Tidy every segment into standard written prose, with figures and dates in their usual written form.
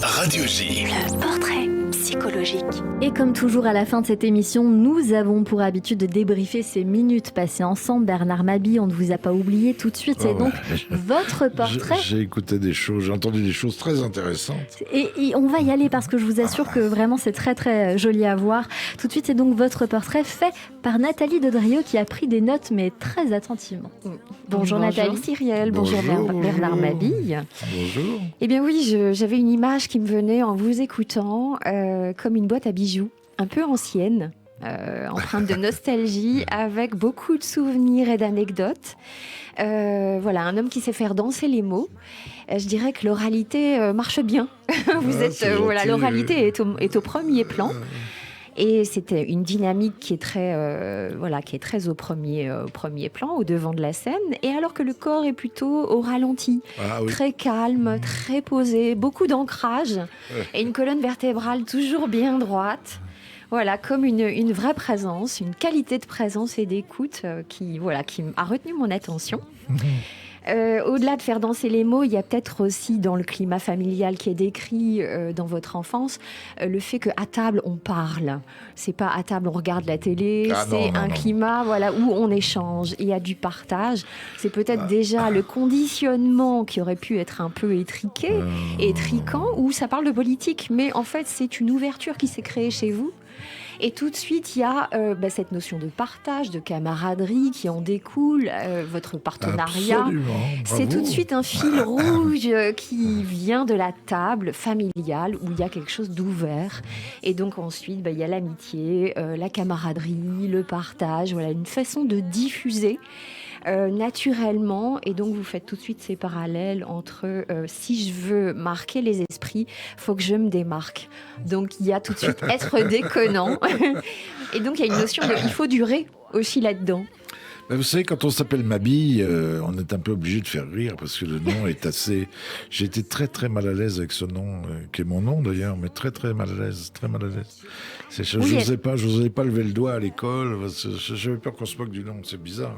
Radio J. Le portrait psychologique. Et comme toujours à la fin de cette émission, nous avons pour habitude de débriefer ces minutes passées ensemble. Bernard Mabille, on ne vous a pas oublié tout de suite. C'est donc votre portrait. J'ai écouté des choses, j'ai entendu des choses très intéressantes. Et on va y aller parce que je vous assure que vraiment c'est très très joli à voir. Tout de suite, c'est donc votre portrait fait par Nathalie Dodrieux qui a pris des notes mais très attentivement. Bonjour Nathalie. Cyrielle, Bonjour, Bernard Mabille. Bonjour. Eh bien oui, j'avais une image qui me venait en vous écoutant, comme une boîte à bijoux, un peu ancienne, empreinte de nostalgie, avec beaucoup de souvenirs et d'anecdotes. Voilà, un homme qui sait faire danser les mots. Je dirais que l'oralité marche bien. L'oralité est au premier plan. Et c'était une dynamique qui est très au premier plan, au devant de la scène. Et alors que le corps est plutôt au ralenti, très calme, très posé, beaucoup d'ancrage et une colonne vertébrale toujours bien droite. Voilà, comme une vraie présence, une qualité de présence et d'écoute qui a retenu mon attention. Au-delà de faire danser les mots, il y a peut-être aussi dans le climat familial qui est décrit dans votre enfance, le fait qu'à table on parle. C'est pas à table on regarde la télé, climat où on échange, il y a du partage. C'est peut-être déjà le conditionnement qui aurait pu être un peu étriqué, étriquant, où ça parle de politique, mais en fait c'est une ouverture qui s'est créée chez vous. Et tout de suite, il y a cette notion de partage, de camaraderie qui en découle, votre partenariat. Absolument, c'est tout de suite un fil rouge qui vient de la table familiale où il y a quelque chose d'ouvert. Et donc ensuite, il y a l'amitié, la camaraderie, le partage, une façon de diffuser naturellement. Et donc, vous faites tout de suite ces parallèles entre si je veux marquer les esprits, il faut que je me démarque. Donc, il y a tout de suite être déconnant. Et donc, il y a une notion de il faut durer aussi là-dedans. Vous savez, quand on s'appelle Mabille, on est un peu obligé de faire rire parce que le nom est assez... J'ai été très très mal à l'aise avec ce nom, qui est mon nom d'ailleurs, mais très très mal à l'aise, très mal à l'aise. Je n'osais pas lever le doigt à l'école, j'avais peur qu'on se moque du nom, c'est bizarre.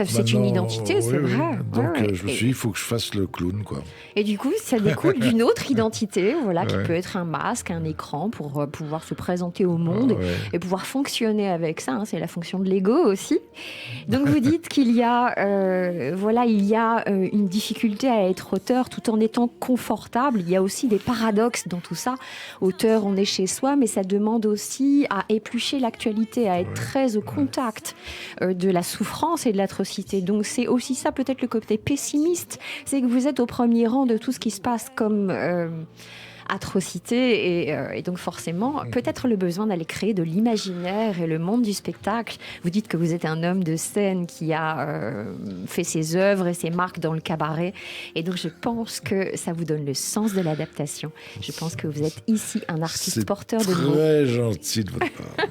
C'est une identité, c'est vrai. Donc je me suis dit, il faut que je fasse le clown, quoi. Et du coup, ça découle d'une autre identité, qui peut être un masque, un écran pour pouvoir se présenter au monde et pouvoir fonctionner avec ça. C'est la fonction de l'ego aussi. Donc vous dites qu'il y a, une difficulté à être auteur tout en étant confortable. Il y a aussi des paradoxes dans tout ça. Auteur, on est chez soi, mais ça demande aussi à éplucher l'actualité, à être très au contact de la souffrance et de l'atrocité. Donc c'est aussi ça peut-être le côté pessimiste, c'est que vous êtes au premier rang de tout ce qui se passe comme... atrocité et donc forcément peut-être le besoin d'aller créer de l'imaginaire et le monde du spectacle. Vous dites que vous êtes un homme de scène qui a fait ses œuvres et ses marques dans le cabaret et donc je pense que ça vous donne le sens de l'adaptation. Je pense que vous êtes ici un artiste porteur de mots. C'est très gentil de votre part.